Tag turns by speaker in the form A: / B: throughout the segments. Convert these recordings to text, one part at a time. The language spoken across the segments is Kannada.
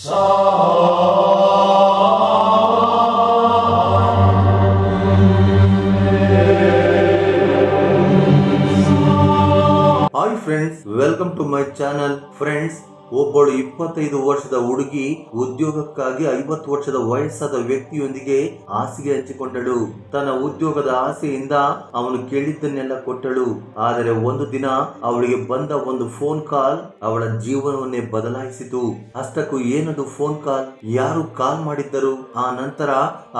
A: Hi friends, welcome to my channel. Friends, ಒಬ್ಬಳು 25 ವರ್ಷದ ಹುಡುಗಿ ಉದ್ಯೋಗಕ್ಕಾಗಿ 50 ವರ್ಷದ ವಯಸ್ಸಾದ ವ್ಯಕ್ತಿಯೊಂದಿಗೆ ಹಾಸಿಗೆ ಹಂಚಿಕೊಂಡಳು. ತನ್ನ ಉದ್ಯೋಗದ ಆಸೆಯಿಂದ ಅವನು ಕೇಳಿದ್ದನ್ನೆಲ್ಲ ಕೊಟ್ಟಳು. ಆದರೆ ಒಂದು ದಿನ ಅವಳಿಗೆ ಬಂದ ಒಂದು ಫೋನ್ ಕಾಲ್ ಅವಳ ಜೀವನವನ್ನೇ ಬದಲಾಯಿಸಿತು. ಅಷ್ಟಕ್ಕೂ ಏನದು ಫೋನ್ ಕಾಲ್? ಯಾರು ಕಾಲ್ ಮಾಡಿದ್ದರು? ಆ ನಂತರ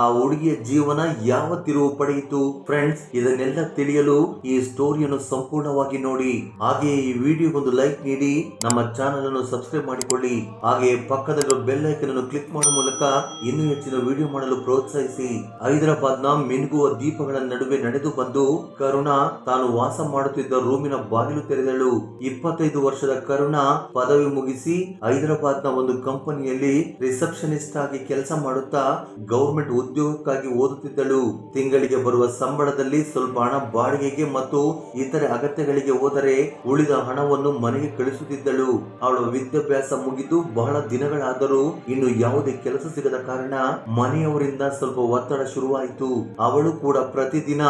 A: ಆ ಹುಡುಗಿಯ ಜೀವನ ಯಾವ ತಿರುವು ಪಡೆಯಿತು? ಫ್ರೆಂಡ್ಸ್, ಇದನ್ನೆಲ್ಲ ತಿಳಿಯಲು ಈ ಸ್ಟೋರಿಯನ್ನು ಸಂಪೂರ್ಣವಾಗಿ ನೋಡಿ. ಹಾಗೆ ಈ ವಿಡಿಯೋಗೊಂದು ಲೈಕ್ ನೀಡಿ, ನಮ್ಮ ಚಾನಲ್ ಅನ್ನು ಸಬ್ಸ್ಕ್ರೈಬ್ ಮಾಡಿಕೊಳ್ಳಿ. ಹಾಗೆ ಪಕ್ಕದಲ್ಲಿರುವ ಬೆಲ್ ಐಕಾನ್ ಅನ್ನು ಕ್ಲಿಕ್ ಮಾಡುವ ಮೂಲಕ ಇನ್ನೂ ಹೆಚ್ಚಿನ ವಿಡಿಯೋ ಮಾಡಲು ಪ್ರೋತ್ಸಾಹಿಸಿ. ಹೈದರಾಬಾದ್ ನ ಮಿನುಗುವ ದೀಪಗಳ ನಡುವೆ ನಡೆದು ಬಂದು ಕರುಣಾ ತಾನು ವಾಸ ಮಾಡುತ್ತಿದ್ದ ರೂಮಿನ ಬಾಗಿಲು ತೆರೆದಳು. 25 ವರ್ಷದ ಕರುಣಾ ಪದವಿ ಮುಗಿಸಿ ಹೈದರಾಬಾದ್ ನ ಒಂದು ಕಂಪನಿಯಲ್ಲಿ ರಿಸೆಪ್ಷನಿಸ್ಟ್ ಆಗಿ ಕೆಲಸ ಮಾಡುತ್ತಾ ಗೌರ್ಮೆಂಟ್ ಉದ್ಯೋಗಕ್ಕಾಗಿ ಓದುತ್ತಿದ್ದಳು. ತಿಂಗಳಿಗೆ ಬರುವ ಸಂಬಳದಲ್ಲಿ ಸ್ವಲ್ಪ ಹಣ ಬಾಡಿಗೆಗೆ ಮತ್ತು ಇತರೆ ಅಗತ್ಯಗಳಿಗೆ ಹೋದರೆ ಉಳಿದ ಹಣವನ್ನು ಮನೆಗೆ ಕಳಿಸುತ್ತಿದ್ದಳು. ಅವಳ ವಿದ್ಯಾಭ್ಯಾಸ ಮುಗಿದು ಬಹಳ ದಿನಗಳಾದರೂ ಇನ್ನು ಯಾವುದೇ ಕೆಲಸ ಸಿಗದ ಕಾರಣ ಮನೆಯವರಿಂದ ಸ್ವಲ್ಪ ಒತ್ತಡ ಶುರುವಾಯಿತು. ಅವಳು ಕೂಡ ಪ್ರತಿದಿನ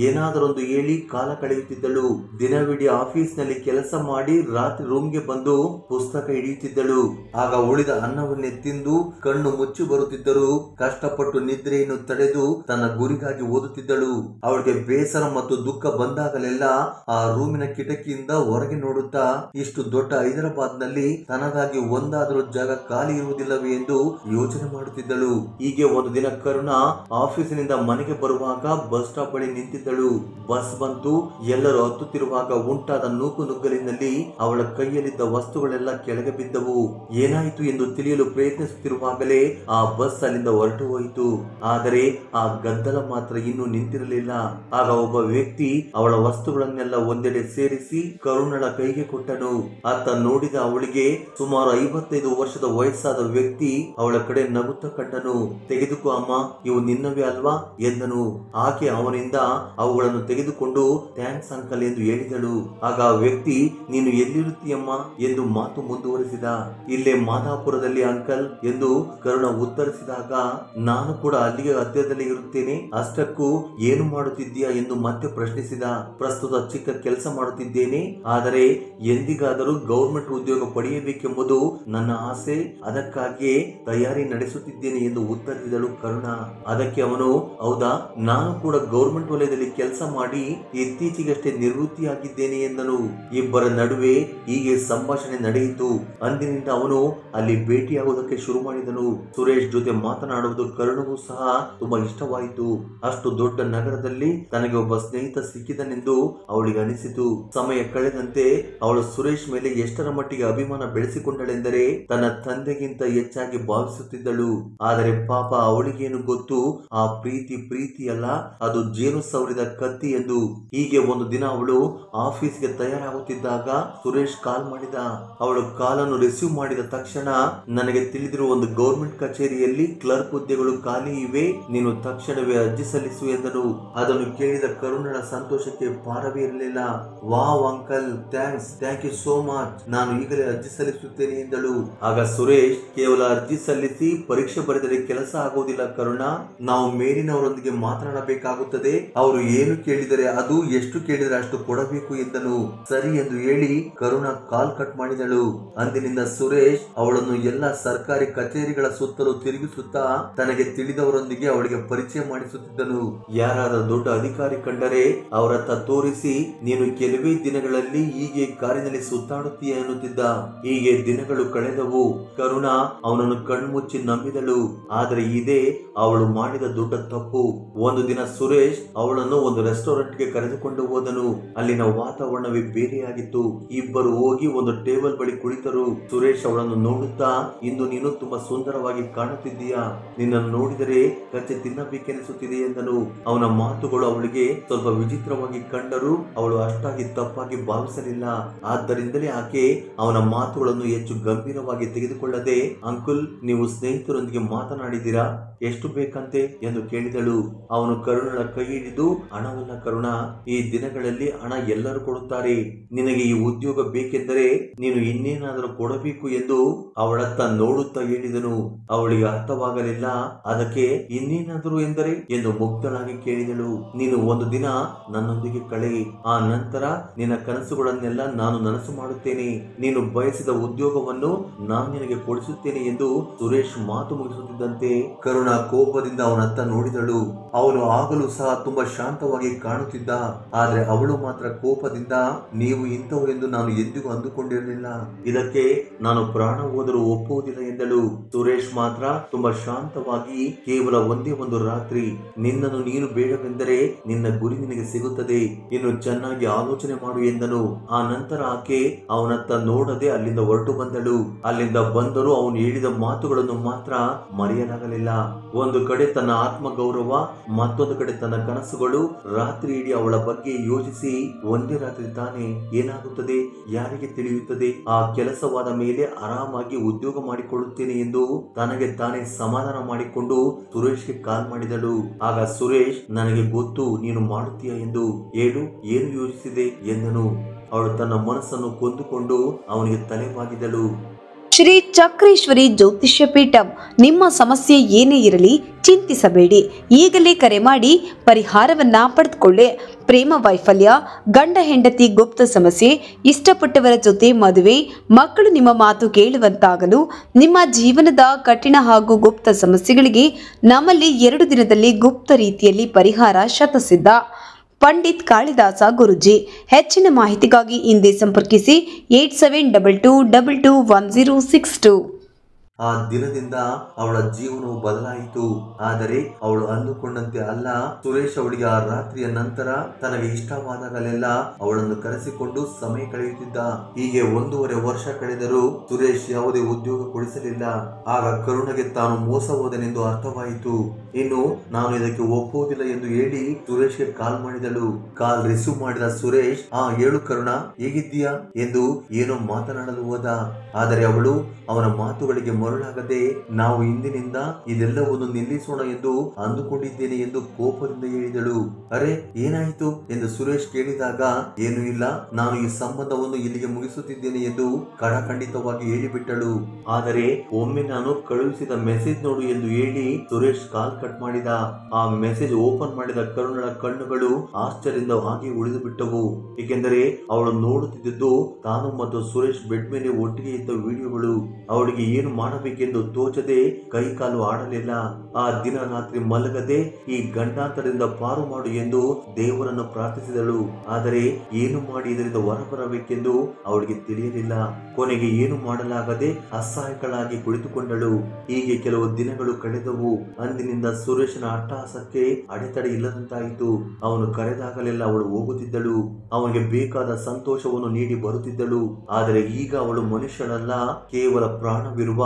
A: ಏನಾದರೊಂದು ಹೇಳಿ ಕಾಲ ಕಳೆಯುತ್ತಿದ್ದಳು. ದಿನವಿಡೀ ಆಫೀಸ್ ನಲ್ಲಿ ಕೆಲಸ ಮಾಡಿ ರಾತ್ರಿ ರೂಮ್ಗೆ ಬಂದು ಪುಸ್ತಕ ಹಿಡಿಯುತ್ತಿದ್ದಳು. ಆಗ ಉಳಿದ ಅನ್ನವನ್ನೇ ತಿಂದು ಕಣ್ಣು ಮುಚ್ಚಿ ಬರುತ್ತಿದ್ದರು. ಕಷ್ಟಪಟ್ಟು ನಿದ್ರೆಯನ್ನು ತಡೆದು ತನ್ನ ಗುರಿಗಾಗಿ ಓದುತ್ತಿದ್ದಳು. ಅವಳಿಗೆ ಬೇಸರ ಮತ್ತು ದುಃಖ ಬಂದಾಗಲೆಲ್ಲ ಆ ರೂಮಿನ ಕಿಟಕಿಯಿಂದ ಹೊರಗೆ ನೋಡುತ್ತಾ ಇಷ್ಟು ದೊಡ್ಡ ಹೈದರಾಬಾದ್ ನಲ್ಲಿ ತನಗಾಗಿ ಒಂದಾದರೂ ಜಾಗ ಖಾಲಿ ಇರುವುದಿಲ್ಲವೇ ಎಂದು ಯೋಚನೆ ಮಾಡುತ್ತಿದ್ದಳು. ಹೀಗೆ ಒಂದು ದಿನ ಕರುಣಾ ಆಫೀಸಿನಿಂದ ಮನೆಗೆ ಬರುವಾಗ ಬಸ್ ಸ್ಟಾಪ್ ಬಳಿ ನಿಂತಿದ್ದಳು. ಬಸ್ ಬಂತು. ಎಲ್ಲರೂ ಹತ್ತುತ್ತಿರುವಾಗ ಉಂಟಾದ ನೂಕು ನುಗ್ಗಲಿನಲ್ಲಿ ಅವಳ ಕೈಯಲ್ಲಿದ್ದ ವಸ್ತುಗಳೆಲ್ಲ ಕೆಳಗೆ ಬಿದ್ದವು. ಏನಾಯಿತು ಎಂದು ತಿಳಿಯಲು ಪ್ರಯತ್ನಿಸುತ್ತಿರುವಾಗಲೇ ಆ ಬಸ್ ಅಲ್ಲಿಂದ ಹೊರಟು ಹೋಯಿತು. ಆದರೆ ಆ ಗದ್ದಲ ಮಾತ್ರ ಇನ್ನೂ ನಿಂತಿರಲಿಲ್ಲ. ಆಗ ಒಬ್ಬ ವ್ಯಕ್ತಿ ಅವಳ ವಸ್ತುಗಳನ್ನೆಲ್ಲ ಒಂದೆಡೆ ಸೇರಿಸಿ ಕರುಣಳ ಕೈಗೆ ಕೊಟ್ಟನು. ಆತ ನೋಡಿದ ಅವಳಿಗೆ ಸುಮಾರು 55 ವರ್ಷದ ವಯಸ್ಸಾದ ವ್ಯಕ್ತಿ ಅವಳ ಕಡೆ ನಗುತ್ತಾ ಕಂಡನು. ತೆಗೆದುಕೋ ಅಮ್ಮ, ಇವು ನಿನ್ನವೇ ಅಲ್ವಾ ಎಂದನು. ಆಕೆ ಅವನಿಂದ ಅವುಗಳನ್ನು ತೆಗೆದುಕೊಂಡು ಥ್ಯಾಂಕ್ಸ್ ಅಂಕಲ್ ಎಂದು ಹೇಳಿದಳು. ಆಗ ಆ ವ್ಯಕ್ತಿ, ನೀನು ಎಲ್ಲಿರುತ್ತೀಯಮ್ಮ ಎಂದು ಮಾತು ಮುಂದುವರಿಸಿದ. ಇಲ್ಲೇ ಮಾದಾಪುರದಲ್ಲಿ ಅಂಕಲ್ ಎಂದು ಕರುಣ ಉತ್ತರಿಸಿದಾಗ, ನಾನು ಕೂಡ ಅಲ್ಲಿಗೆ ಹತ್ತಿರದಲ್ಲಿ ಇರುತ್ತೇನೆ. ಅಷ್ಟಕ್ಕೂ ಏನು ಮಾಡುತ್ತಿದ್ದೀಯಾ ಎಂದು ಮತ್ತೆ ಪ್ರಶ್ನಿಸಿದ. ಪ್ರಸ್ತುತ ಚಿಕ್ಕ ಕೆಲಸ ಮಾಡುತ್ತಿದ್ದೇನೆ, ಆದರೆ ಎಂದಿಗಾದರೂ ಗೌರ್ಮೆಂಟ್ ಉದ್ಯೋಗ ಪಡೆಯಬೇಕೆಂಬುದು ನನ್ನ ಆಸೆ. ಅದಕ್ಕಾಗಿಯೇ ತಯಾರಿ ನಡೆಸುತ್ತಿದ್ದೇನೆ ಎಂದು ಉತ್ತರಿಸಿದಳು ಕರುಣಾ. ಅದಕ್ಕೆ ಅವನು, ಹೌದಾ, ನಾನು ಕೂಡ ಗೌರ್ಮೆಂಟ್ ವಲಯದಲ್ಲಿ ಕೆಲಸ ಮಾಡಿ ಇತ್ತೀಚೆಗಷ್ಟೇ ನಿವೃತ್ತಿಯಾಗಿದ್ದೇನೆ ಎಂದನು. ಇಬ್ಬರ ನಡುವೆ ಹೀಗೆ ಸಂಭಾಷಣೆ ನಡೆಯಿತು. ಅಂದಿನಿಂದ ಅವನು ಅಲ್ಲಿ ಭೇಟಿಯಾಗುವುದಕ್ಕೆ ಶುರು ಮಾಡಿದನು. ಸುರೇಶ್ ಜೊತೆ ಮಾತನಾಡುವುದು ಕರುಣಗೂ ಸಹ ತುಂಬಾ ಇಷ್ಟವಾಯಿತು. ಅಷ್ಟು ದೊಡ್ಡ ನಗರದಲ್ಲಿ ತನಗೆ ಒಬ್ಬ ಸ್ನೇಹಿತ ಸಿಕ್ಕಿದನೆಂದು ಅವಳಿಗೆ ಅನಿಸಿತು. ಸಮಯ ಕಳೆದಂತೆ ಅವಳು ಸುರೇಶ್ ಮೇಲೆ ಎಷ್ಟರ ಮಟ್ಟಿಗೆ ಅಭಿಮಾನ ಬೆಳೆಸಿಕೊಂಡಳೆಂದರೆ ತನ್ನ ತಂದೆಗಿಂತ ಹೆಚ್ಚಾಗಿ ಭಾವಿಸುತ್ತಿದ್ದಳು. ಆದರೆ ಪಾಪ ಅವಳಿಗೇನು ಗೊತ್ತು, ಆ ಪ್ರೀತಿ ಅಲ್ಲ, ಅದು ಜೇನು ಸವರಿದ ಕತ್ತಿ ಎಂದು. ಹೀಗೆ ಒಂದು ದಿನ ಅವಳು ಆಫೀಸ್ಗೆ ತಯಾರಾಗುತ್ತಿದ್ದಾಗ ಸುರೇಶ್ ಕಾಲ್ ಮಾಡಿದ. ಅವಳು ಕಾಲನ್ನು ರಿಸೀವ್ ಮಾಡಿದ ತಕ್ಷಣ, ನನಗೆ ತಿಳಿದಿರುವ ಒಂದು ಗೌರ್ಮೆಂಟ್ ಕಚೇರಿಯಲ್ಲಿ ಕ್ಲರ್ಕ್ ಹುದ್ದೆಗಳು ಖಾಲಿ ಇವೆ, ನೀನು ತಕ್ಷಣವೇ ಅರ್ಜಿ ಸಲ್ಲಿಸು ಎಂದನು. ಅದನ್ನು ಕೇಳಿದ ಕರುಣಳ ಸಂತೋಷಕ್ಕೆ ಪಾರವೇ ಇರಲಿಲ್ಲ. Wow uncle, thank you so much, ನಾನು ಈಗಲೇ ಅರ್ಜಿ ಸಲ್ಲಿಸುತ್ತೇನೆ ಎಂದಳು. ಆಗ ಸುರೇಶ್, ಕೇವಲ ಅರ್ಜಿ ಸಲ್ಲಿಸಿ ಪರೀಕ್ಷೆ ಬರೆದರೆ ಕೆಲಸ ಆಗುವುದಿಲ್ಲ ಕರುಣಾ, ನಾವು ಮೇಲಿನವರೊಂದಿಗೆ ಮಾತನಾಡಬೇಕಾಗುತ್ತದೆ. ಅವರು ಏನು ಕೇಳಿದರೆ ಅದು, ಎಷ್ಟು ಕೇಳಿದರೆ ಅಷ್ಟು ಕೊಡಬೇಕು ಎಂದನು. ಸರಿ ಎಂದು ಹೇಳಿ ಕರುಣಾ ಕಾಲ್ ಕಟ್ ಮಾಡಿದಳು. ಅಂದಿನಿಂದ ಸುರೇಶ್ ಅವಳನ್ನು ಎಲ್ಲ ಸರ್ಕಾರಿ ಕಚೇರಿಗಳ ಸುತ್ತಲೂ ತಿರುಗಿಸುತ್ತಾ ತನಗೆ ತಿಳಿದವರೊಂದಿಗೆ ಅವಳಿಗೆ ಪರಿಚಯ ಮಾಡಿಸುತ್ತಿದ್ದನು. ಯಾರಾದರೂ ದೊಡ್ಡ ಅಧಿಕಾರಿ ಕಂಡರೆ ಅವರತ್ತ ತೋರಿಸಿ, ನೀನು ಕೆಲವೇ ದಿನಗಳಲ್ಲಿ ಹೀಗೆ ಕಾರಿನಲ್ಲಿ ಸುತ್ತಾಡುತ್ತೀಯ ಎನ್ನುತ್ತಿದ್ದ. ಹೀಗೆ ದಿನಗಳು ಕಳೆದವು. ಕರುಣಾ ಅವನನ್ನು ಕಣ್ಮುಚ್ಚಿ ನಂಬಿದಳು. ಆದರೆ ಇದೇ ಅವಳು ಮಾಡಿದ ದೊಡ್ಡ ತಪ್ಪು. ಒಂದು ದಿನ ಸುರೇಶ್ ಅವಳನ್ನು ಒಂದು ರೆಸ್ಟೋರೆಂಟ್ ಗೆ ಕರೆದುಕೊಂಡು ಹೋದನು. ಅಲ್ಲಿನ ವಾತಾವರಣವೇ ಬೇರೆಯಾಗಿತ್ತು. ಇಬ್ಬರು ಹೋಗಿ ಒಂದು ಟೇಬಲ್ ಬಳಿ ಕುಳಿತರು. ಸುರೇಶ್ ಅವಳನ್ನು ನೋಡುತ್ತಾ, ಇಂದು ನೀನು ತುಂಬಾ ಸುಂದರವಾಗಿ ಕಾಣುತ್ತಿದ್ದೀಯಾ, ನಿನ್ನನ್ನು ನೋಡಿದರೆ ಕಚ್ಚೆ ತಿನ್ನಬೇಕೆನಿಸುತ್ತಿದೆ ಎಂದನು. ಅವನ ಮಾತುಗಳು ಅವಳಿಗೆ ಸ್ವಲ್ಪ ವಿಚಿತ್ರವಾಗಿ ಕಂಡರೂ ಅವಳು ಅಷ್ಟಾಗಿ ತಪ್ಪಾಗಿ ಭಾವಿಸಲಿಲ್ಲ. ಆದ್ದರಿಂದಲೇ ಆಕೆ ಅವನ ಮಾತು ಮಾತುಗಳನ್ನು ಹೆಚ್ಚು ಗಂಭೀರವಾಗಿ ತೆಗೆದುಕೊಳ್ಳದೆ, ಅಂಕುಲ್, ನೀವು ಸ್ನೇಹಿತರೊಂದಿಗೆ ಮಾತನಾಡಿದ್ದೀರಾ? ಎಷ್ಟು ಬೇಕಂತೆ ಎಂದು ಕೇಳಿದಳು. ಅವನು ಕರುಣಳ ಕೈ ಹಿಡಿದು, ಹಣವಲ್ಲ ಕರುಣ, ಈ ದಿನಗಳಲ್ಲಿ ಹಣ ಎಲ್ಲರೂ ಕೊಡುತ್ತಾರೆ. ನಿನಗೆ ಈ ಉದ್ಯೋಗ ಬೇಕೆಂದರೆ ನೀನು ಇನ್ನೇನಾದರೂ ಕೊಡಬೇಕು ಎಂದು ಅವಳತ್ತ ನೋಡುತ್ತಾ ಹೇಳಿದನು. ಅವಳಿಗೆ ಅರ್ಥವಾಗಲಿಲ್ಲ. ಅದಕ್ಕೆ ಇನ್ನೇನಾದರೂ ಎಂದರೆ ಎಂದು ಮುಗ್ಧಳಾಗಿ ಕೇಳಿದಳು. ನೀನು ಒಂದು ದಿನ ನನ್ನೊಂದಿಗೆ ಕಳೆ, ಆ ನಂತರ ನಿನ್ನ ಕನಸುಗಳನ್ನೆಲ್ಲ ನಾನು ನನಸು ಮಾಡುತ್ತೇನೆ. ನೀನು ಬಯಸಿದ ಉದ್ಯೋಗವನ್ನು ನಾನು ನಿನಗೆ ಕೊಡಿಸುತ್ತೇನೆ ಎಂದು ಸುರೇಶ್ ಮಾತು ಮುಗಿಸುತ್ತಿದ್ದಂತೆ ಕರುಣ ಕೋಪದಿಂದ ಅವನತ್ತ ನೋಡಿದಳು. ಅವನು ಆಗಲೂ ಸಹ ತುಂಬಾ ಶಾಂತವಾಗಿ ಕಾಣುತ್ತಿದ್ದ. ಆದ್ರೆ ಅವಳು ಮಾತ್ರ ಕೋಪದಿಂದ, ನೀವು ಇಂಥವರೆಂದು ನಾನು ಎಂದಿಗೂ ಅಂದುಕೊಂಡಿರಲಿಲ್ಲ. ಇದಕ್ಕೆ ನಾನು ಪ್ರಾಣ ಹೋದರೂ ಒಪ್ಪುವುದಿಲ್ಲ ಎಂದಳು. ಸುರೇಶ್ ಮಾತ್ರ ತುಂಬಾ ಶಾಂತವಾಗಿ, ಕೇವಲ ಒಂದೇ ಒಂದು ರಾತ್ರಿ, ನಿನ್ನನ್ನು ನೀನು ಬೇಡವೆಂದರೆ ನಿನ್ನ ಗುರಿ ನಿನಗೆ ಸಿಗುತ್ತದೆ, ಇನ್ನು ಚೆನ್ನಾಗಿ ಆಲೋಚನೆ ಮಾಡು ಎಂದನು. ಆ ನಂತರ ಆಕೆ ಅವನತ್ತ ನೋಡದೆ ಅಲ್ಲಿಂದ ಹೊರಟು ಬಂದಳು. ಅಲ್ಲಿಂದ ಬಂದರೂ ಅವನು ಹೇಳಿದ ಮಾತುಗಳನ್ನು ಮಾತ್ರ ಮರೆಯಲಾಗಲಿಲ್ಲ. ಒಂದು ಕಡೆ ತನ್ನ ಆತ್ಮ ಗೌರವ, ಮತ್ತೊಂದು ಕಡೆ ತನ್ನ ಕನಸುಗಳು. ರಾತ್ರಿ ಇಡೀ ಅವಳ ಬಗ್ಗೆ ಯೋಚಿಸಿ, ಒಂದೇ ರಾತ್ರಿ ತಾನೇ ಏನಾಗುತ್ತದೆ ಯಾರಿಗೆ ತಿಳಿಯುತ್ತದೆ, ಆ ಕೆಲಸವಾದ ಮೇಲೆ ಆರಾಮಾಗಿ ಉದ್ಯೋಗ ಮಾಡಿಕೊಳ್ಳುತ್ತೇನೆ ಎಂದು ತನಗೆ ತಾನೇ ಸಮಾಧಾನ ಮಾಡಿಕೊಂಡು ಸುರೇಶ್ಗೆ ಕಾಲ್ ಮಾಡಿದಳು. ಆಗ ಸುರೇಶ್, ನನಗೆ ಗೊತ್ತು ನೀನು ಮಾಡುತ್ತೀಯ ಎಂದು, ಹೇಳು ಏನು ಯೋಚಿಸಿದೆ ಎಂದನು. ಅವಳು ತನ್ನ ಮನಸ್ಸನ್ನು ಕೊಂದುಕೊಂಡು ಅವನಿಗೆ ತಲೆಬಾಗಿದಳು.
B: ಶ್ರೀ ಚಕ್ರೇಶ್ವರಿ ಜ್ಯೋತಿಷ್ಯ ಪೀಠಂ. ನಿಮ್ಮ ಸಮಸ್ಯೆ ಏನೇ ಇರಲಿ ಚಿಂತಿಸಬೇಡಿ, ಈಗಲೇ ಕರೆ ಮಾಡಿ ಪರಿಹಾರವನ್ನ ಪಡೆದುಕೊಳ್ಳಿ. ಪ್ರೇಮ ವೈಫಲ್ಯ, ಗಂಡ ಹೆಂಡತಿ ಗುಪ್ತ ಸಮಸ್ಯೆ, ಇಷ್ಟಪಟ್ಟವರ ಜೊತೆ ಮದುವೆ, ಮಕ್ಕಳು ನಿಮ್ಮ ಮಾತು ಕೇಳುವಂತಾಗಲು, ನಿಮ್ಮ ಜೀವನದ ಕಠಿಣ ಹಾಗೂ ಗುಪ್ತ ಸಮಸ್ಯೆಗಳಿಗೆ ನಮ್ಮಲ್ಲಿ 2 ದಿನದಲ್ಲಿ ಗುಪ್ತ ರೀತಿಯಲ್ಲಿ ಪರಿಹಾರ ಶತಸಿದ್ಧ. ಪಂಡಿತ್ ಕಾಳಿದಾಸ ಗುರುಜಿ. ಹೆಚ್ಚಿನ ಮಾಹಿತಿಗಾಗಿ ಹಿಂದೆ ಸಂಪರ್ಕಿಸಿ 8722221062.
A: ಆ ದಿನದಿಂದ ಅವಳ ಜೀವನವು ಬದಲಾಯಿತು. ಆದರೆ ಅವಳು ಅಂದುಕೊಂಡಂತೆ ಅಲ್ಲ. ಸುರೇಶ್ ಅವಳಿಗೆ ಆ ರಾತ್ರಿಯ ನಂತರ ತನಗೆ ಇಷ್ಟವಾದಾಗಲೆಲ್ಲ ಅವಳನ್ನು ಕರೆಸಿಕೊಂಡು ಸಮಯ ಕಳೆಯುತ್ತಿದ್ದ. ಹೀಗೆ 1.5 ವರ್ಷ ಕಳೆದರೂ ಸುರೇಶ್ ಯಾವುದೇ ಉದ್ಯೋಗ ಕೊಡಿಸಲಿಲ್ಲ. ಆಗ ಕರುಣಗೆ ತಾನು ಮೋಸ ಹೋದನೆಂದು ಅರ್ಥವಾಯಿತು. ಇನ್ನು ನಾನು ಇದಕ್ಕೆ ಒಪ್ಪುವುದಿಲ್ಲ ಎಂದು ಹೇಳಿ ಸುರೇಶ್ಗೆ ಕಾಲ್ ಮಾಡಿದಳು. ಕಾಲ್ ರಿಸೀವ್ ಮಾಡಿದ ಸುರೇಶ್, ಹೇಳು ಕರುಣ, ಹೇಗಿದ್ದೀಯಾ ಎಂದು ಏನೋ ಮಾತನಾಡಲು ಹೋದ. ಆದರೆ ಅವಳು ಅವನ ಮಾತುಗಳಿಗೆ ಮರುಳಾಗದೆ, ನಾವು ಇಂದಿನಿಂದ ಇದೆಲ್ಲವನ್ನು ನಿಲ್ಲಿಸೋಣ ಎಂದು ಅಂದುಕೊಂಡಿದ್ದೇನೆ ಎಂದು ಕೋಪದಿಂದ ಹೇಳಿದಳು. ಅರೆ, ಏನಾಯಿತು ಎಂದು ಸುರೇಶ್ ಕೇಳಿದಾಗ, ಏನೂ ಇಲ್ಲ, ನಾನು ಈ ಸಂಬಂಧವನ್ನು ಇಲ್ಲಿಗೆ ಮುಗಿಸುತ್ತಿದ್ದೇನೆ ಎಂದು ಖಡಖಂಡಿತವಾಗಿ ಹೇಳಿಬಿಟ್ಟಳು. ಆದರೆ ಒಮ್ಮೆ ನಾನು ಕಳುಹಿಸಿದ ಮೆಸೇಜ್ ನೋಡು ಎಂದು ಹೇಳಿ ಸುರೇಶ್ ಕಾಲ್ ಕಟ್ ಮಾಡಿದ. ಆ ಮೆಸೇಜ್ ಓಪನ್ ಮಾಡಿದ ಕರುಣಳ ಕಣ್ಣುಗಳು ಆಶ್ಚರ್ಯದಿಂದ ಹಾಗೆ ಉಳಿದು ಬಿಟ್ಟವು. ಏಕೆಂದರೆ ಅವಳು ನೋಡುತ್ತಿದ್ದು ತಾನು ಮತ್ತು ಸುರೇಶ್ ಬೆಡ್ ಮೇಲೆ ಒಟ್ಟಿಗೆ ಇದ್ದ ವಿಡಿಯೋಗಳು. ಅವಳಿಗೆ ಏನು ಮಾಡಬೇಕೆಂದು ತೋಚದೆ ಕೈ ಕಾಲು ಆಡಲಿಲ್ಲ. ಆ ದಿನ ರಾತ್ರಿ ಮಲಗದೆ ಈ ಗಂಡಾಂತರದಿಂದ ಪಾರು ಮಾಡು ಎಂದು ದೇವರನ್ನು ಪ್ರಾರ್ಥಿಸಿದಳು. ಆದರೆ ಏನು ಮಾಡಿ ಇದರಿಂದ ಹೊರಬರಬೇಕೆಂದು ಅವಳಿಗೆ ತಿಳಿಯಲಿಲ್ಲ. ಕೊನೆಗೆ ಏನು ಮಾಡಲಾಗದೆ ಅಸಹಾಯಕಳಾಗಿ ಕುಳಿತುಕೊಂಡಳು. ಹೀಗೆ ಕೆಲವು ದಿನಗಳು ಕಳೆದವು. ಅಂದಿನಿಂದ ಸುರೇಶನ ಅಟ್ಟಹಾಸಕ್ಕೆ ಅಡೆತಡೆ ಇಲ್ಲದಂತಾಯಿತು. ಅವನು ಕರೆದಾಗಲೆಲ್ಲ ಅವಳು ಹೋಗುತ್ತಿದ್ದಳು. ಅವನಿಗೆ ಬೇಕಾದ ಸಂತೋಷವನ್ನು ನೀಡಿ ಬರುತ್ತಿದ್ದಳು. ಆದರೆ ಈಗ ಅವಳು ಮನುಷ್ಯನಲ್ಲ, ಕೇವಲ ಪ್ರಾಣವಿರುವ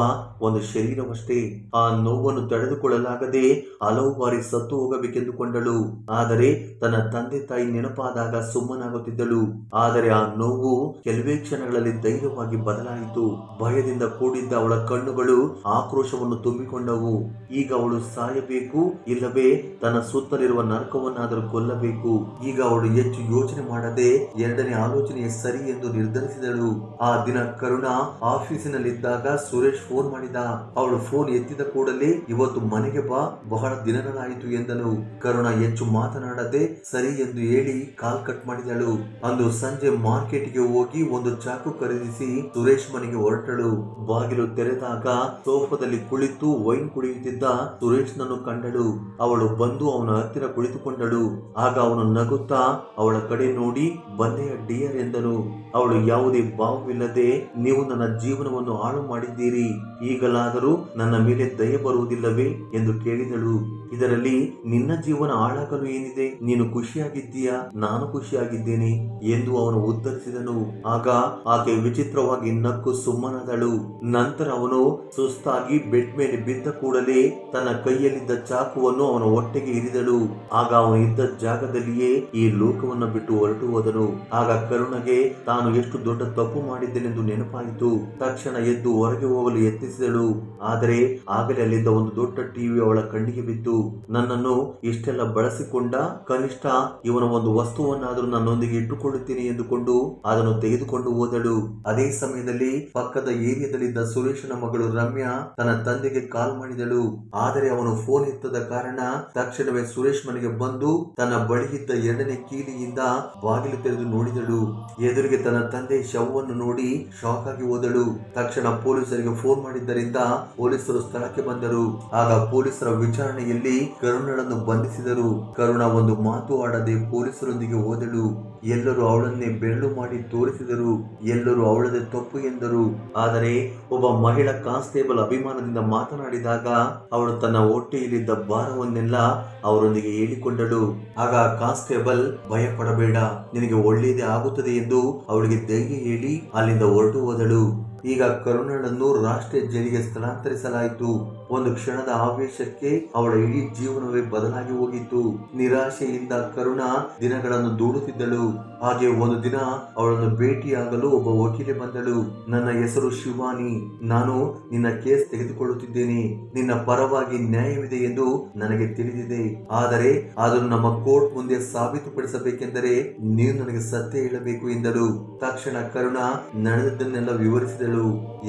A: ಒಂದು ಶರೀರವಷ್ಟೇ. ಆ ನೋವನ್ನು ತಡೆದುಕೊಳ್ಳಲಾಗದೆ ಹಲವು ಬಾರಿ ಸತ್ತು ಹೋಗಬೇಕೆಂದುಕೊಂಡಳು. ಆದರೆ ತನ್ನ ತಂದೆ ತಾಯಿ ನೆನಪಾದಾಗ ಸುಮ್ಮನಾಗುತ್ತಿದ್ದಳು. ಆದರೆ ಆ ನೋವು ಕೆಲವೇ ಕ್ಷಣಗಳಲ್ಲಿ ಧೈರ್ಯವಾಗಿ ಬದಲಾಯಿತು. ಭಯದಿಂದ ಕೂಡಿದ್ದ ಅವಳ ಕಣ್ಣುಗಳು ಆಕ್ರೋಶವನ್ನು ತುಂಬಿಕೊಂಡವು. ಈಗ ಅವಳು ಸಾಯಬೇಕು, ಇಲ್ಲವೇ ತನ್ನ ಸುತ್ತಲಿರುವ ನರಕವನ್ನಾದರೂ ಕೊಲ್ಲಬೇಕು. ಈಗ ಅವಳು ಹೆಚ್ಚು ಯೋಚನೆ ಮಾಡದೆ 2ನೇ ಆಲೋಚನೆಯೇ ಸರಿ ಎಂದು ನಿರ್ಧರಿಸಿದಳು. ಆ ದಿನ ಕರುಣ ಆಫೀಸಿನಲ್ಲಿದ್ದಾಗ ಸುರೇಶ್ ಫೋನ್ ಮಾಡಿದ. ಅವಳು ಫೋನ್ ಎತ್ತಿದ ಕೂಡಲೇ, ಇವತ್ತು ಮನೆಗೆ ಬಾ, ಬಹಳ ದಿನಗಳಾಯಿತು ಎಂದನು. ಕರುಣ ಹೆಚ್ಚು ಮಾತನಾಡದೆ ಸರಿ ಎಂದು ಹೇಳಿ ಕಾಲ್ ಕಟ್ ಮಾಡಿದಳು. ಅಂದು ಸಂಜೆ ಮಾರ್ಕೆಟ್ಗೆ ಹೋಗಿ ಒಂದು ಚಾಕು ಖರೀದಿಸಿ ಸುರೇಶ್ ಮನೆಗೆ ಹೊರಟಳು. ಬಾಗಿಲು ತೆರೆದಾಗ ಸೋಫಾದಲ್ಲಿ ಕುಳಿತು ವೈನ್ ಕುಡಿಯುತ್ತಿದ್ದ ಸುರೇಶ್ ನನ್ನು ಕಂಡಳು. ಅವಳು ಬಂದು ಅವನ ಹತ್ತಿರ ಕುಳಿತುಕೊಂಡಳು. ಆಗ ಅವನು ನಗುತ್ತಾ ಅವಳ ಕಡೆ ನೋಡಿ, ಬಂದೆಯ ಡಿಯರ್ ಎಂದನು. ಅವಳು ಯಾವುದೇ ಭಾವವಿಲ್ಲದೆ, ನೀವು ನನ್ನ ಜೀವನವನ್ನು ಹಾಳು ಮಾಡಿದ್ದೀರಿ, ಈಗಲಾದರೂ ನನ್ನ ಮೇಲೆ ದಯೆ ಬರುವುದಿಲ್ಲವೇ ಎಂದು ಕೇಳಿದಳು. ಇದರಲ್ಲಿ ನಿನ್ನ ಜೀವನ ಹಾಳಾಗಲು ಏನಿದೆ? ನೀನು ಖುಷಿಯಾಗಿದ್ದೀಯಾ? ನಾನು ಖುಷಿಯಾಗಿದ್ದೇನೆ ಎಂದು ಅವನು ಉತ್ತರಿಸಿದನು. ಆಗ ಆಕೆ ವಿಚಿತ್ರವಾಗಿ ನಕ್ಕು ಸುಮ್ಮನಾದಳು. ನಂತರ ಅವನು ಸುಸ್ತಾಗಿ ಬೆಡ್ ಮೇಲೆ ಬಿದ್ದ ಕೂಡಲೇ ತನ್ನ ಕೈಯಲ್ಲಿದ್ದ ಚಾಕುವನ್ನು ಅವನ ಹೊಟ್ಟೆಗೆ ಇರಿದಳು. ಆಗ ಅವನು ಇದ್ದ ಜಾಗದಲ್ಲಿಯೇ ಈ ಲೋಕವನ್ನು ಬಿಟ್ಟು ಹೊರಟು ಹೋದನು. ಆಗ ಕರುಣಗೆ ತಾನು ಎಷ್ಟು ದೊಡ್ಡ ತಪ್ಪು ಮಾಡಿದ್ದೇನೆಂದು ನೆನಪಾಯಿತು. ತಕ್ಷಣ ಎದ್ದು ಹೊರಗೆ ಹೋಗಲು ಯತ್ನಿಸಿದಳು. ಆದರೆ ಆಗಲೇ ಅಲ್ಲಿದ್ದ ಒಂದು ದೊಡ್ಡ ಟಿವಿ ಅವಳ ಕಣ್ಣಿಗೆ ಬಿತ್ತು. ನನ್ನನ್ನು ಇಷ್ಟೆಲ್ಲ ಬಳಸಿಕೊಂಡ, ಕನಿಷ್ಠ ಇವನ ಒಂದು ವಸ್ತುವನ್ನಾದರೂ ನನ್ನೊಂದಿಗೆ ಇಟ್ಟುಕೊಳ್ಳುತ್ತೇನೆ ಎಂದುಕೊಂಡು ಅದನ್ನು ತೆಗೆದುಕೊಂಡು ಹೋದಳು. ಅದೇ ಸಮಯದಲ್ಲಿ ಪಕ್ಕದ ಏರಿಯಾದಲ್ಲಿದ್ದ ಸುರೇಶನ ಮಗಳು ರಮ್ಯಾ ತನ್ನ ತಂದೆಗೆ ಕಾಲ್ ಮಾಡಿದಳು. ಆದರೆ ಅವನು ಫೋನ್ ಎತ್ತದ ಕಾರಣ ತಕ್ಷಣವೇ ಸುರೇಶ್ ಮನೆಗೆ ಬಂದು ತನ್ನ ಬಳಿಯಿದ್ದ 2ನೇ ಕೀಲಿಯಿಂದ ಬಾಗಿಲು ತೆರೆದು ನೋಡಿದಳು. ಎದುರಿಗೆ ತನ್ನ ತಂದೆ ಶವವನ್ನು ನೋಡಿ ಶಾಕ್ ಆಗಿ ಹೋದಳು. ತಕ್ಷಣ ಪೊಲೀಸರಿಗೆ ಫೋನ್ ಮಾಡಿದ್ದರಿಂದ ಪೊಲೀಸರು ಸ್ಥಳಕ್ಕೆ ಬಂದರು. ಆಗ ಪೊಲೀಸರ ವಿಚಾರಣೆಯಲ್ಲಿ ಕರುಣಳನ್ನು ಬಂಧಿಸಿದರು. ಕರುಣ ಒಂದು ಮಾತು ಆಡದೆ ಪೊಲೀಸರೊಂದಿಗೆ ಹೋದಳು. ಎಲ್ಲರೂ ಅವಳನ್ನೇ ಬೆರಳು ಮಾಡಿ ತೋರಿಸಿದರು. ಎಲ್ಲರೂ ಅವಳದೇ ತಪ್ಪು ಎಂದರು. ಆದರೆ ಒಬ್ಬ ಮಹಿಳಾ ಕಾನ್ಸ್ಟೇಬಲ್ ಅಭಿಮಾನದಿಂದ ಮಾತನಾಡಿದಾಗ ಅವಳು ತನ್ನ ಹೊಟ್ಟೆಯಲ್ಲಿದ್ದ ಭಾರವನ್ನೆಲ್ಲ ಅವರೊಂದಿಗೆ ಹೇಳಿಕೊಂಡಳು. ಆಗ ಕಾನ್ಸ್ಟೇಬಲ್, ಭಯ ಪಡಬೇಡ, ನಿನಗೆ ಒಳ್ಳೆಯದೇ ಆಗುತ್ತದೆ ಎಂದು ಅವಳಿಗೆ ಧೈರ್ಯ ಹೇಳಿ ಅಲ್ಲಿಂದ ಹೊರಟು ಹೋದಳು. ಈಗ ಕರುಣಳನ್ನು ರಾಷ್ಟ್ರೀಯ ಜೈಲಿಗೆ ಸ್ಥಳಾಂತರಿಸಲಾಯಿತು. ಒಂದು ಕ್ಷಣದ ಆವೇಶಕ್ಕೆ ಅವಳ ಇಡೀ ಜೀವನವೇ ಬದಲಾಗಿ ಹೋಗಿತ್ತು. ನಿರಾಶೆಯಿಂದ ಕರುಣ ದಿನಗಳನ್ನು ದೂಡುತ್ತಿದ್ದಳು. ಹಾಗೆ ಒಂದು ದಿನ ಅವಳನ್ನು ಭೇಟಿಯಾಗಲು ಒಬ್ಬ ವಕೀಲೆ ಬಂದಳು. ನನ್ನ ಹೆಸರು ಶಿವಾನಿ, ನಾನು ನಿನ್ನ ಕೇಸ್ ತೆಗೆದುಕೊಳ್ಳುತ್ತಿದ್ದೇನೆ. ನಿನ್ನ ಪರವಾಗಿ ನ್ಯಾಯವಿದೆ ಎಂದು ನನಗೆ ತಿಳಿದಿದೆ. ಆದರೆ ಅದನ್ನು ನಮ್ಮ ಕೋರ್ಟ್ ಮುಂದೆ ಸಾಬೀತುಪಡಿಸಬೇಕೆಂದರೆ ನೀನು ನನಗೆ ಸತ್ಯ ಹೇಳಬೇಕು ಎಂದಳು. ತಕ್ಷಣ ಕರುಣ ನಡೆದದ್ದನ್ನೆಲ್ಲ ವಿವರಿಸಿದಳು.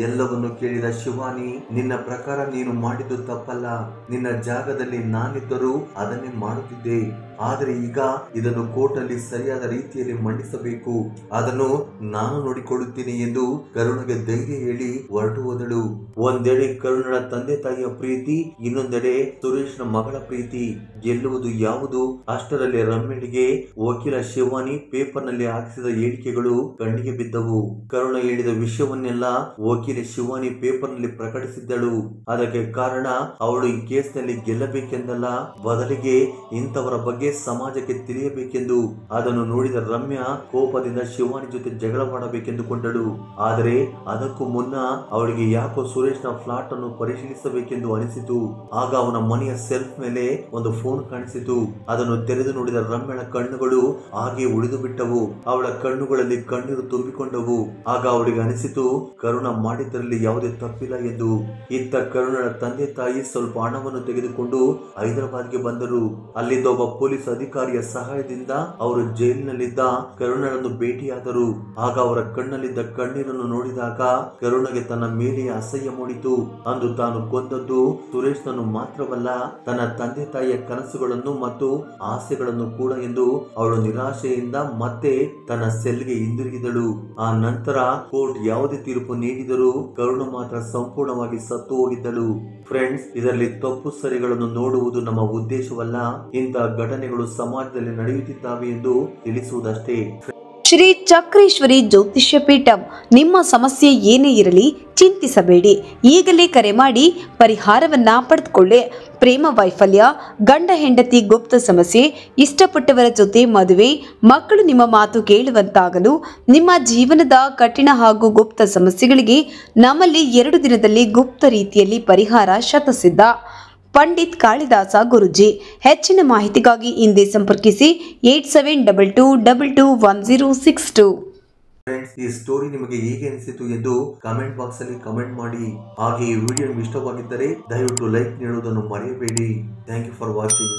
A: ಎಲ್ಲವನ್ನು ಕೇಳಿದ ಶಿವಾನಿ, ನಿನ್ನ ಪ್ರಕಾರ ನೀನು ಮಾಡಿದ್ದು ತಪ್ಪಲ್ಲ. ನಿನ್ನ ಜಾಗದಲ್ಲಿ ನಾನಿದ್ದರೂ ಅದನ್ನೇ ಮಾಡುತ್ತಿದ್ದೆ. ಆದರೆ ಈಗ ಇದನ್ನು ಕೋರ್ಟ್ ಅಲ್ಲಿ ಸರಿಯಾದ ರೀತಿಯಲ್ಲಿ ಮಂಡಿಸಬೇಕು. ಅದನ್ನು ನಾನು ನೋಡಿಕೊಳ್ಳುತ್ತೇನೆ ಎಂದು ಕರುಣಗೆ ಧೈರ್ಯ ಹೇಳಿ ಹೊರಟು ಹೋದಳು. ಒಂದೆಡೆ ಕರುಣಳ ತಂದೆ ತಾಯಿಯ ಪ್ರೀತಿ, ಇನ್ನೊಂದೆಡೆ ಸುರೇಶ್ನ ಮಗಳ ಪ್ರೀತಿ. ಗೆಲ್ಲುವುದು ಯಾವುದು? ಅಷ್ಟರಲ್ಲಿ ರಮ್ಯಳಿಗೆ ವಕೀಲ ಶಿವಾನಿ ಪೇಪರ್ ನಲ್ಲಿ ಹಾಕಿಸಿದ ಹೇಳಿಕೆಗಳು ಕಣ್ಣಿಗೆ ಬಿದ್ದವು. ಕರುಣ ಹೇಳಿದ ವಿಷಯವನ್ನೆಲ್ಲ ವಕೀಲೆ ಶಿವಾನಿ ಪೇಪರ್ ನಲ್ಲಿ ಪ್ರಕಟಿಸಿದ್ದಳು. ಅದಕ್ಕೆ ಕಾರಣ ಅವಳು ಈ ಕೇಸ್ ನಲ್ಲಿ ಗೆಲ್ಲಬೇಕೆಂದಲ್ಲ, ಬದಲಿಗೆ ಇಂಥವರ ಬಗ್ಗೆ ಸಮಾಜಕ್ಕೆ ತಿಳಿಯಬೇಕೆಂದು. ಅದನ್ನು ನೋಡಿದ ರಮ್ಯಾ ಕೋಪದಿಂದ ಶಿವಾನಿ ಜೊತೆ ಜಗಳ ಮಾಡಬೇಕೆಂದುಕೊಂಡಳು. ಆದರೆ ಅದಕ್ಕೂ ಮುನ್ನ ಅವಳಿಗೆ ಯಾಕೋ ಸುರೇಶ್ನ ಫ್ಲಾಟ್ ಅನ್ನು ಪರಿಶೀಲಿಸಬೇಕೆಂದು ಅನಿಸಿತು. ಆಗ ಅವನ ಮನೆಯ ಸೆಲ್ಫ್ ಮೇಲೆ ಒಂದು ಫೋನ್ ಕಾಣಿಸಿತು. ಅದನ್ನು ತೆರೆದು ನೋಡಿದ ರಮ್ಯಳ ಕಣ್ಣುಗಳು ಹಾಗೆ ಉಳಿದು ಬಿಟ್ಟವು. ಅವಳ ಕಣ್ಣುಗಳಲ್ಲಿ ಕಣ್ಣೀರು ತುಂಬಿಕೊಂಡವು. ಆಗ ಅವಳಿಗೆ ಅನಿಸಿತು ಕರುಣ ಮಾಡಿದ್ದರಲ್ಲಿ ಯಾವುದೇ ತಪ್ಪಿಲ್ಲ ಎಂದು. ಇತ್ತ ಕರುಣಳ ತಂದೆ ತಾಯಿ ಸ್ವಲ್ಪ ಹಣವನ್ನು ತೆಗೆದುಕೊಂಡು ಹೈದರಾಬಾದ್ಗೆ ಬಂದರು. ಅಲ್ಲಿದ್ದ ಒಬ್ಬ ಪೊಲೀಸ್ ಅಧಿಕಾರಿಯ ಸಹಾಯದಿಂದ ಅವರು ಜೈಲಿನಲ್ಲಿದ್ದ ಕರುಣಳನ್ನು ಭೇಟಿಯಾದರು. ಆಗ ಅವರ ಕಣ್ಣಲ್ಲಿದ್ದ ಕಣ್ಣೀರನ್ನು ನೋಡಿದಾಗ ಕರುಣಗೆ ತನ್ನ ಮೇಲೆ ಅಸಹ್ಯ ಮೂಡಿತು. ಅಂದು ತಾನು ಕೊಂದದ್ದು ಸುರೇಶ್ನನ್ನು ಮಾತ್ರವಲ್ಲ, ತನ್ನ ತಂದೆ ತಾಯಿಯ ಕನಸುಗಳನ್ನು ಮತ್ತು ಆಸೆಗಳನ್ನು ಕೂಡ ಎಂದು ಅವಳು ನಿರಾಶೆಯಿಂದ ಮತ್ತೆ ತನ್ನ ಸೆಲ್ಗೆ ಹಿಂದಿರುಗಿದಳು. ಆ ನಂತರ ಕೋರ್ಟ್ ಯಾವುದೇ ತೀರ್ಪು ನೀಡಿದರೂ ಕರುಣ ಮಾತ್ರ ಸಂಪೂರ್ಣವಾಗಿ ಸತ್ತು ಹೋಗಿದ್ದಳು. ಫ್ರೆಂಡ್ಸ್, ಇದರಲ್ಲಿ ತಪ್ಪು ಸರಿಗಳನ್ನು ನೋಡುವುದು ನಮ್ಮ ಉದ್ದೇಶವಲ್ಲ. ಇಂತಹ ಘಟನೆಗಳು ಸಮಾಜದಲ್ಲಿ ನಡೆಯುತ್ತಿದ್ದಾವೆ ಎಂದು ತಿಳಿಸುವುದಷ್ಟೇ.
B: ಶ್ರೀ ಚಕ್ರೇಶ್ವರಿ ಜ್ಯೋತಿಷ್ಯ ಪೀಠಂ. ನಿಮ್ಮ ಸಮಸ್ಯೆ ಏನೇ ಇರಲಿ ಚಿಂತಿಸಬೇಡಿ, ಈಗಲೇ ಕರೆ ಮಾಡಿ ಪರಿಹಾರವನ್ನ ಪಡೆದುಕೊಳ್ಳಿ. ಪ್ರೇಮ ವೈಫಲ್ಯ, ಗಂಡ ಹೆಂಡತಿ ಗುಪ್ತ ಸಮಸ್ಯೆ, ಇಷ್ಟಪಟ್ಟವರ ಜೊತೆ ಮದುವೆ, ಮಕ್ಕಳು ನಿಮ್ಮ ಮಾತು ಕೇಳುವಂತಾಗಲು, ನಿಮ್ಮ ಜೀವನದ ಕಠಿಣ ಹಾಗೂ ಗುಪ್ತ ಸಮಸ್ಯೆಗಳಿಗೆ ನಮ್ಮಲ್ಲಿ 2 ದಿನದಲ್ಲಿ ಗುಪ್ತ ರೀತಿಯಲ್ಲಿ ಪರಿಹಾರ ಶತಸಿದ್ಧ. ಪಂಡಿತ್ ಕಾಳಿದಾಸ ಗುರುಜಿ. ಹೆಚ್ಚಿನ ಮಾಹಿತಿಗಾಗಿ ಹಿಂದೆ ಸಂಪರ್ಕಿಸಿ 8722221062.
A: ಫ್ರೆಂಡ್ಸ್, ಈ ಸ್ಟೋರಿ ನಿಮಗೆ ಹೇಗೆ ಅನಿಸಿತು ಎಂದು ಕಮೆಂಟ್ ಬಾಕ್ಸ್ ಅಲ್ಲಿ ಕಮೆಂಟ್ ಮಾಡಿ. ಹಾಗೆ ಈ ವಿಡಿಯೋ ನಿಮಗೆ ಇಷ್ಟವಾಗಿದ್ದರೆ ದಯವಿಟ್ಟು ಲೈಕ್ ನೀಡುವುದನ್ನು ಮರೆಯಬೇಡಿ. Thank you for watching.